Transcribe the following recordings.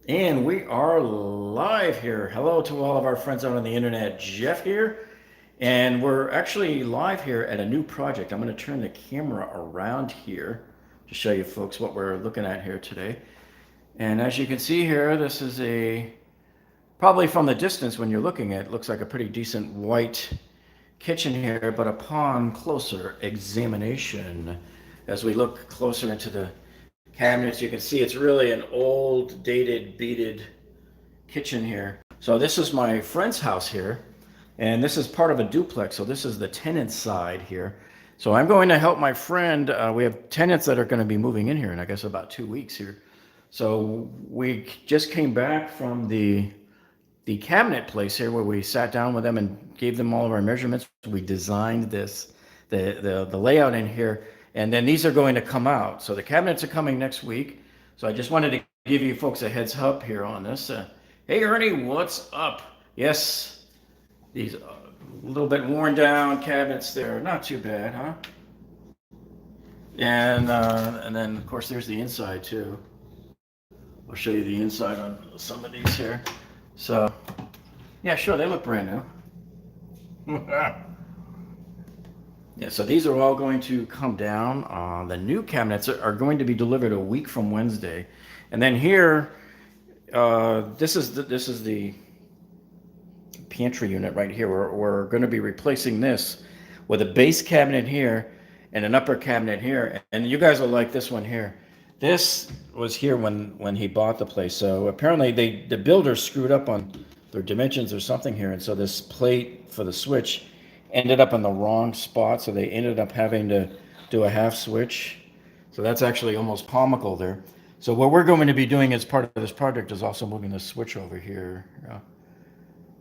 And we are live here. Hello to all of our friends out on the internet. Jeff here. And we're actually live here at a new project. I'm going to turn the camera around here to show you folks what we're looking at here today. And as you can see here, this is probably from the distance when you're looking at it, looks like a pretty decent white kitchen here. But upon closer examination, as we look closer into the cabinets, you can see it's really an old, dated, beaded kitchen here. So this is my friend's house here, and this is part of a duplex. So this is the tenant side here. So I'm going to help my friend. We have tenants that are going to be moving in here in, I guess, about 2 weeks here. So we just came back from the cabinet place here where we sat down with them and gave them all of our measurements. We designed the layout in here, and then these are going to come out. So the cabinets are coming next week. So I just wanted to give you folks a heads up here on this. Hey Ernie, what's up? Yes, these a little bit worn down cabinets there. Not too bad, huh? And then of course there's the inside too. I'll show you the inside on some of these here. So yeah, sure, they look brand new. Yeah, so these are all going to come down. The new cabinets are going to be delivered a week from Wednesday, and then here, this is the pantry unit right here. We're going to be replacing this with a base cabinet here and an upper cabinet here, and you guys will like this one here. This was here when he bought the place. So apparently the builder screwed up on their dimensions or something here, and so this plate for the switch ended up in the wrong spot, so they ended up having to do a half switch. So that's actually almost comical there. So what we're going to be doing as part of this project is also moving the switch over here.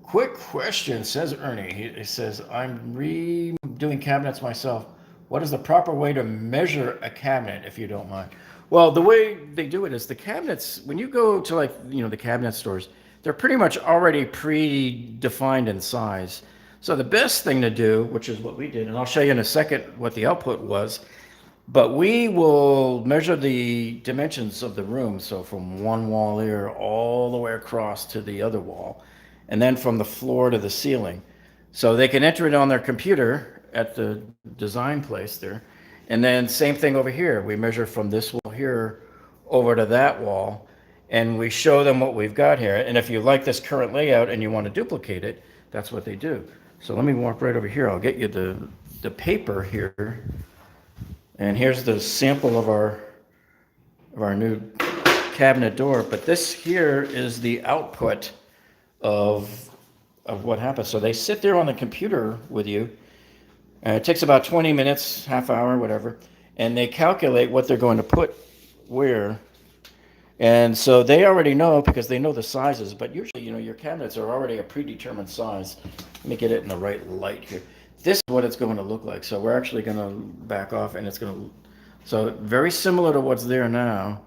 Quick question, says Ernie. He says, I'm redoing cabinets myself. What is the proper way to measure a cabinet, if you don't mind? Well, the way they do it is the cabinets, when you go to the cabinet stores, they're pretty much already predefined in size. So the best thing to do, which is what we did, and I'll show you in a second what the output was, but we will measure the dimensions of the room. So from one wall here all the way across to the other wall, and then from the floor to the ceiling. So they can enter it on their computer at the design place there. And then same thing over here. We measure from this wall here over to that wall, and we show them what we've got here. And if you like this current layout and you want to duplicate it, that's what they do. So let me walk right over here. I'll get you the paper here. And here's the sample of our new cabinet door. But this here is the output of what happens. So they sit there on the computer with you. It takes about 20 minutes, half hour, whatever. And they calculate what they're going to put where. And so they already know because they know the sizes, but usually, your cabinets are already a predetermined size. Let me get it in the right light here. This is what it's going to look like. So we're actually going to back off, and it's going to, so very similar to what's there now.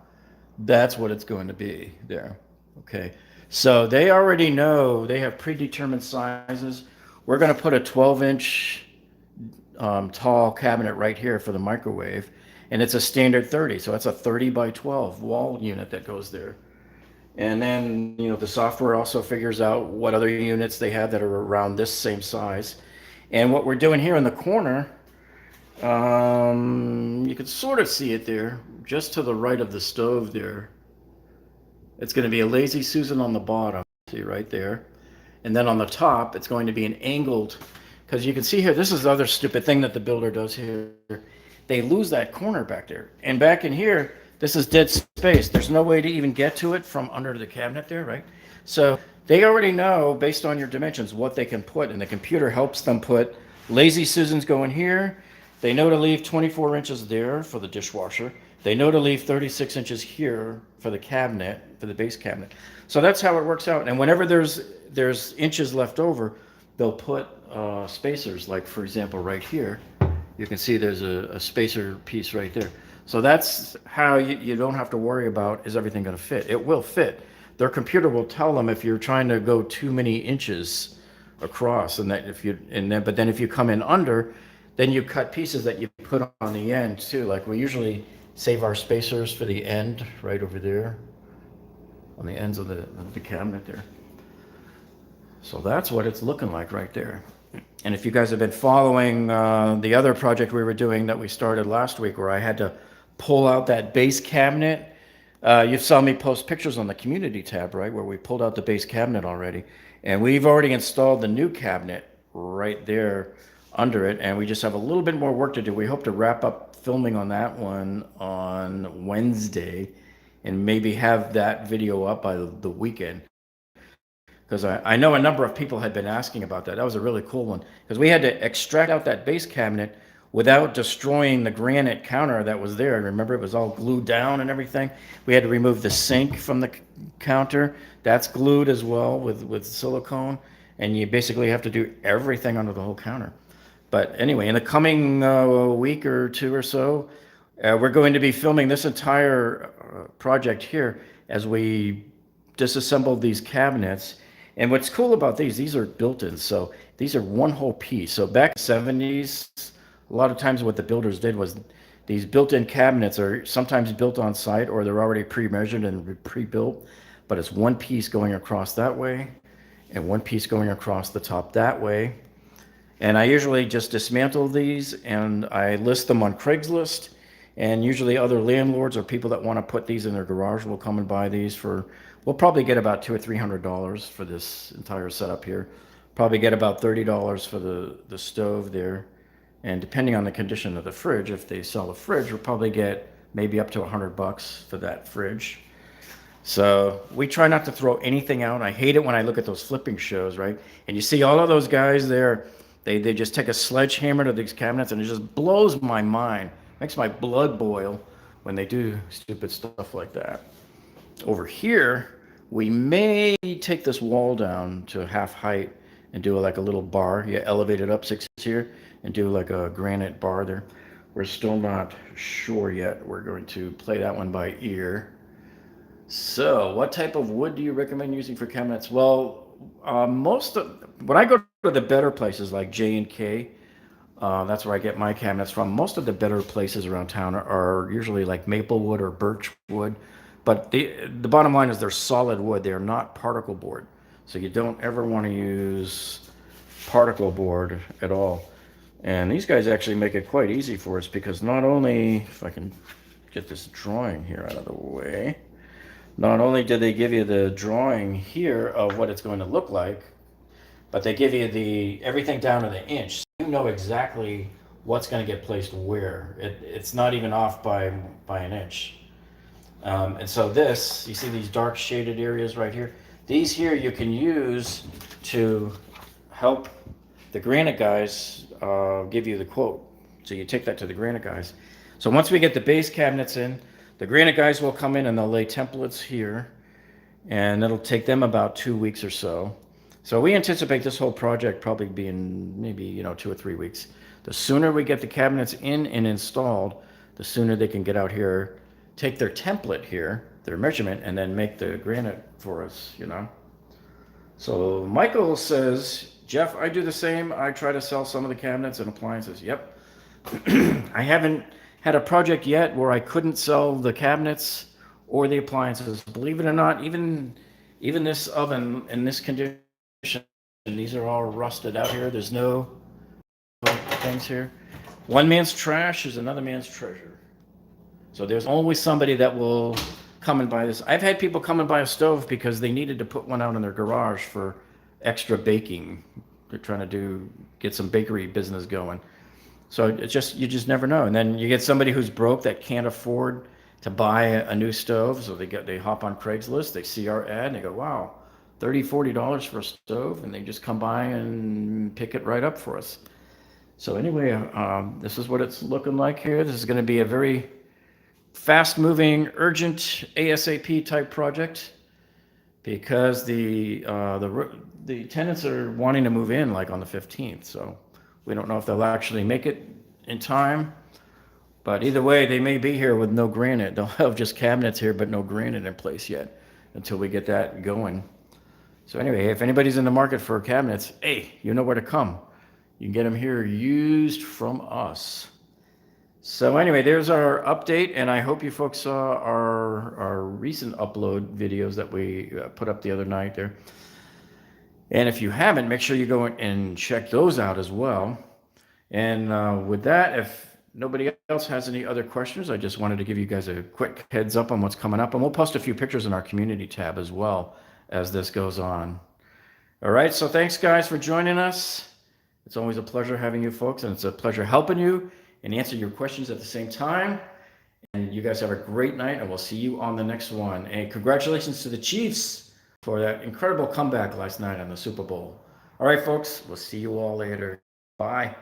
That's what it's going to be there. Okay. So they already know they have predetermined sizes. We're going to put a 12-inch tall cabinet right here for the microwave. And it's a standard 30, so that's a 30 by 12 wall unit that goes there. And then, the software also figures out what other units they have that are around this same size. And what we're doing here in the corner, you can sort of see it there, just to the right of the stove there. It's going to be a Lazy Susan on the bottom, see right there. And then on the top, it's going to be an angled, because you can see here, this is the other stupid thing that the builder does here. They lose that corner back there. And back in here, this is dead space. There's no way to even get to it from under the cabinet there, right? So they already know, based on your dimensions, what they can put, and the computer helps them put Lazy Susans going here. They know to leave 24 inches there for the dishwasher. They know to leave 36 inches here for the cabinet, for the base cabinet. So that's how it works out. And whenever there's inches left over, they'll put spacers, like for example right here. You can see there's a spacer piece right there. So that's how you don't have to worry about, is everything going to fit? It will fit. Their computer will tell them if you're trying to go too many inches across, and but then if you come in under, then you cut pieces that you put on the end too. Like we usually save our spacers for the end right over there. on the ends of the cabinet there. So that's what it's looking like right there. And if you guys have been following the other project we were doing that we started last week, where I had to pull out that base cabinet, you saw me post pictures on the community tab, right, where we pulled out the base cabinet already. And we've already installed the new cabinet right there under it, and we just have a little bit more work to do. We hope to wrap up filming on that one on Wednesday and maybe have that video up by the weekend. Because I know a number of people had been asking about that. That was a really cool one. Because we had to extract out that base cabinet without destroying the granite counter that was there. Remember, it was all glued down and everything. We had to remove the sink from the counter. That's glued as well with silicone. And you basically have to do everything under the whole counter. But anyway, in the coming week or two or so, we're going to be filming this entire project here as we disassemble these cabinets. And what's cool about these are built-in, so these are one whole piece. So back in the 70s, a lot of times what the builders did was these built-in cabinets are sometimes built on site, or they're already pre-measured and pre-built, but it's one piece going across that way and one piece going across the top that way. And I usually just dismantle these and I list them on Craigslist, and usually other landlords or people that want to put these in their garage will come and buy these for, we'll probably get about $200 or $300 for this entire setup here. Probably get about $30 for the stove there. And depending on the condition of the fridge, if they sell a fridge, we'll probably get maybe up to $100 for that fridge. So we try not to throw anything out. I hate it when I look at those flipping shows, right? And you see all of those guys there, they just take a sledgehammer to these cabinets, and it just blows my mind. Makes my blood boil when they do stupid stuff like that. Over here, we may take this wall down to half height and do like a little bar. You elevate it up 6 inches here and do like a granite bar there. We're still not sure yet. We're going to play that one by ear. So what type of wood do you recommend using for cabinets? Well, when I go to the better places like J&K, that's where I get my cabinets from. Most of the better places around town are usually like maple wood or birch wood. But the bottom line is they're solid wood. They're not particle board. So you don't ever want to use particle board at all. And these guys actually make it quite easy for us, because not only, if I can get this drawing here out of the way, not only do they give you the drawing here of what it's going to look like, but they give you everything down to the inch. So you know exactly what's going to get placed where. It's not even off by an inch. And so this, you see these dark shaded areas right here? These here you can use to help the granite guys give you the quote. So you take that to the granite guys. So once we get the base cabinets in, the granite guys will come in and they'll lay templates here, and it'll take them about 2 weeks or so. So we anticipate this whole project probably being maybe 2 or 3 weeks. The sooner we get the cabinets in and installed, the sooner they can get out here, take their template here, their measurement, and then make the granite for us, So Michael says, Jeff, I do the same. I try to sell some of the cabinets and appliances. Yep. I haven't had a project yet where I couldn't sell the cabinets or the appliances. Believe it or not, even this oven in this condition, these are all rusted out here. There's no things here. One man's trash is another man's treasure. So there's always somebody that will come and buy this. I've had people come and buy a stove because they needed to put one out in their garage for extra baking. They're trying to get some bakery business going. So you just never know. And then you get somebody who's broke that can't afford to buy a new stove. So they hop on Craigslist, they see our ad and they go, wow, $30, $40 for a stove. And they just come by and pick it right up for us. So anyway, this is what it's looking like here. This is going to be a very fast moving, urgent ASAP type project, because the tenants are wanting to move in like on the 15th. So we don't know if they'll actually make it in time, but either way, they may be here with no granite. They'll have just cabinets here, but no granite in place yet until we get that going. So anyway, if anybody's in the market for cabinets, hey, you know where to come. You can get them here used from us. So anyway, there's our update, and I hope you folks saw our recent upload videos that we put up the other night there. And if you haven't, make sure you go and check those out as well. And with that, if nobody else has any other questions, I just wanted to give you guys a quick heads up on what's coming up, and we'll post a few pictures in our community tab as well as this goes on. All right, so thanks guys for joining us. It's always a pleasure having you folks, and it's a pleasure helping you and answering your questions at the same time. And you guys have a great night, and we'll see you on the next one. And congratulations to the Chiefs for that incredible comeback last night on the Super Bowl. All right, folks, we'll see you all later. Bye.